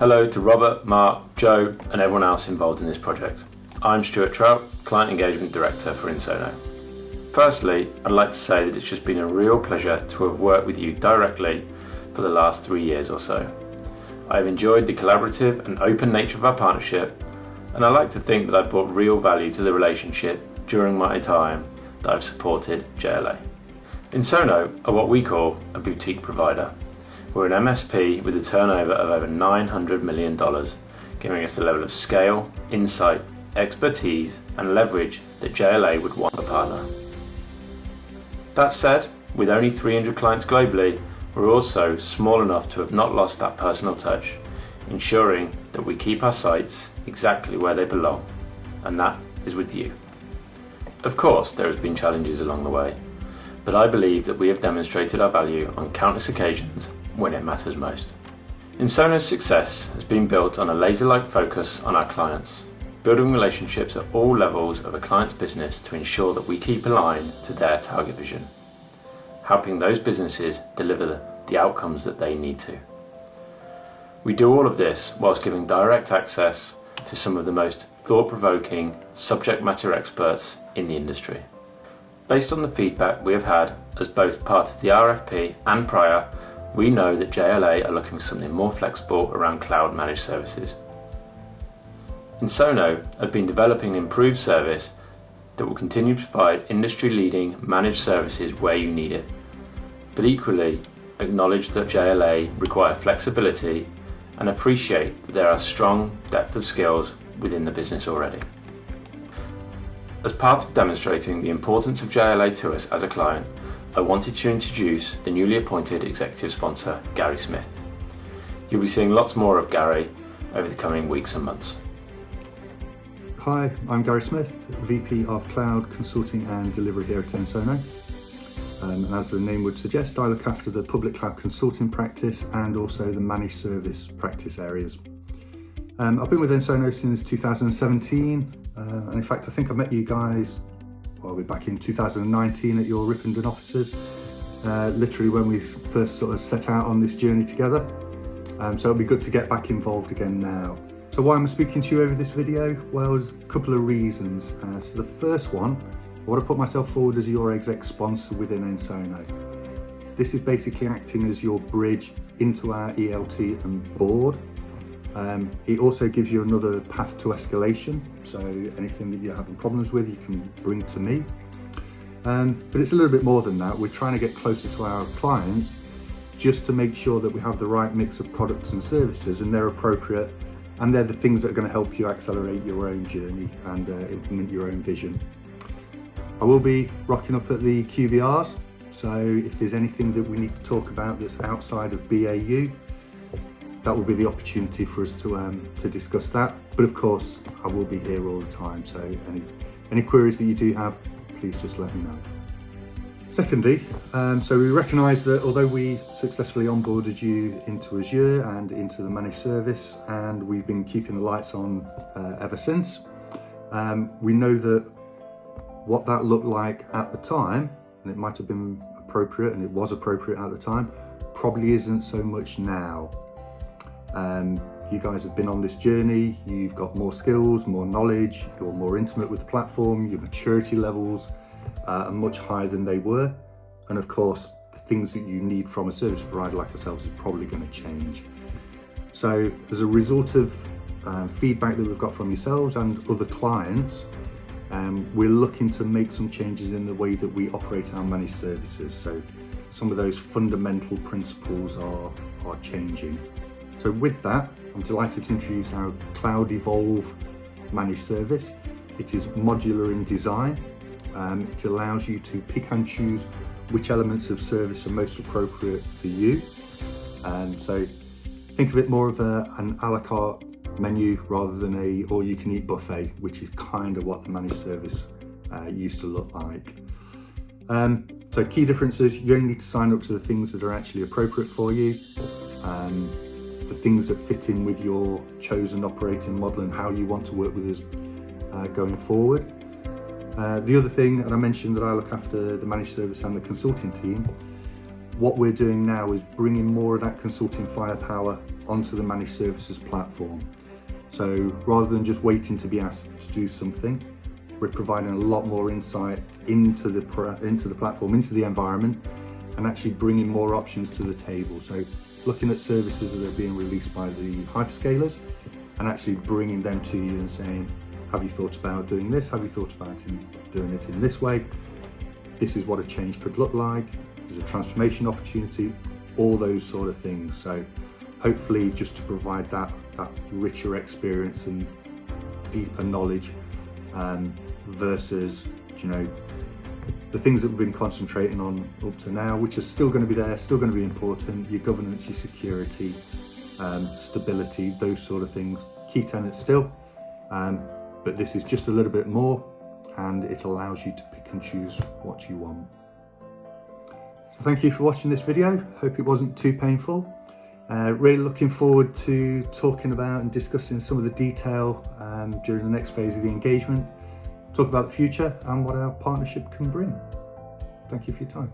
Hello to Robert, Mark, Joe and everyone else involved in this project. I'm Stuart Trout, Client Engagement Director for Ensono. Firstly, I'd like to say that it's just been a real pleasure to have worked with you directly for the last 3 years or so. I've enjoyed the collaborative and open nature of our partnership, and I like to think that I've brought real value to the relationship during my time that I've supported JLA. Ensono are what we call a boutique provider. We're an MSP with a turnover of over $900 million, giving us the level of scale, insight, expertise and leverage that JLA would want a partner. That said, with only 300 clients globally, we're also small enough to have not lost that personal touch, ensuring that we keep our sights exactly where they belong, and that is with you. Of course, there has been challenges along the way, but I believe that we have demonstrated our value on countless occasions when it matters most. Ensono's success has been built on a laser-like focus on our clients, building relationships at all levels of a client's business to ensure that we keep aligned to their target vision, helping those businesses deliver the outcomes that they need to. We do all of this whilst giving direct access to some of the most thought-provoking subject matter experts in the industry. Based on the feedback we have had as both part of the RFP and prior, we know that JLA are looking for something more flexible around cloud managed services. Ensono have been developing an improved service that will continue to provide industry-leading managed services where you need it, but equally acknowledge that JLA require flexibility and appreciate that there are strong depth of skills within the business already. As part of demonstrating the importance of JLA to us as a client, I wanted to introduce the newly appointed executive sponsor, Gary Smith. You'll be seeing lots more of Gary over the coming weeks and months. Hi, I'm Gary Smith, VP of Cloud Consulting and Delivery here at Ensono. And as the name would suggest, I look after the public cloud consulting practice and also the managed service practice areas. I've been with Ensono since 2017, and in fact I think I met you guys we're back in 2019 at your Ripon offices, literally when we first sort of set out on this journey together. So it'll be good to get back involved again now. So why am I speaking to you over this video? Well, there's a couple of reasons. So the first one, I want to put myself forward as your exec sponsor within Ensono. This is basically acting as your bridge into our ELT and board. It also gives you another path to escalation, so anything that you're having problems with you can bring to me. But it's a little bit more than that. We're trying to get closer to our clients just to make sure that we have the right mix of products and services and they're appropriate and they're the things that are going to help you accelerate your own journey and implement your own vision. I will be rocking up at the QBRs, so if there's anything that we need to talk about that's outside of BAU, that will be the opportunity for us to discuss that. But of course, I will be here all the time, so any queries that you do have, please just let me know. Secondly, so we recognise that although we successfully onboarded you into Azure and into the managed service, and we've been keeping the lights on ever since, we know that what that looked like at the time, and it might have been appropriate, and it was appropriate at the time, probably isn't so much now. You guys have been on this journey, you've got more skills, more knowledge, you're more intimate with the platform, your maturity levels are much higher than they were. And of course, the things that you need from a service provider like ourselves is probably going to change. So as a result of feedback that we've got from yourselves and other clients, we're looking to make some changes in the way that we operate our managed services. So some of those fundamental principles are changing. So with that, I'm delighted to introduce our Cloud Evolve managed service. It is modular in design. It allows you to pick and choose which elements of service are most appropriate for you. So think of it more of an a la carte menu rather than a all-you-can-eat buffet, which is kind of what the managed service used to look like. So key differences, you only need to sign up to the things that are actually appropriate for you. The things that fit in with your chosen operating model and how you want to work with us going forward. The other thing, and I mentioned that I look after the managed service and the consulting team, what we're doing now is bringing more of that consulting firepower onto the managed services platform. So rather than just waiting to be asked to do something, we're providing a lot more insight into the platform, into the environment, and actually bringing more options to the table. So looking at services that are being released by the hyperscalers and actually bringing them to you and saying, have you thought about doing this? Have you thought about doing it in this way? This is what a change could look like. There's a transformation opportunity, all those sort of things. So hopefully just to provide that richer experience and deeper knowledge versus, the things that we've been concentrating on up to now, which are still going to be there, still going to be important, your governance, your security, stability, those sort of things, key tenets still, but this is just a little bit more, and it allows you to pick and choose what you want. So thank you for watching this video. Hope it wasn't too painful. Really looking forward to talking about and discussing some of the detail during the next phase of the engagement, talk about the future and what our partnership can bring. Thank you for your time.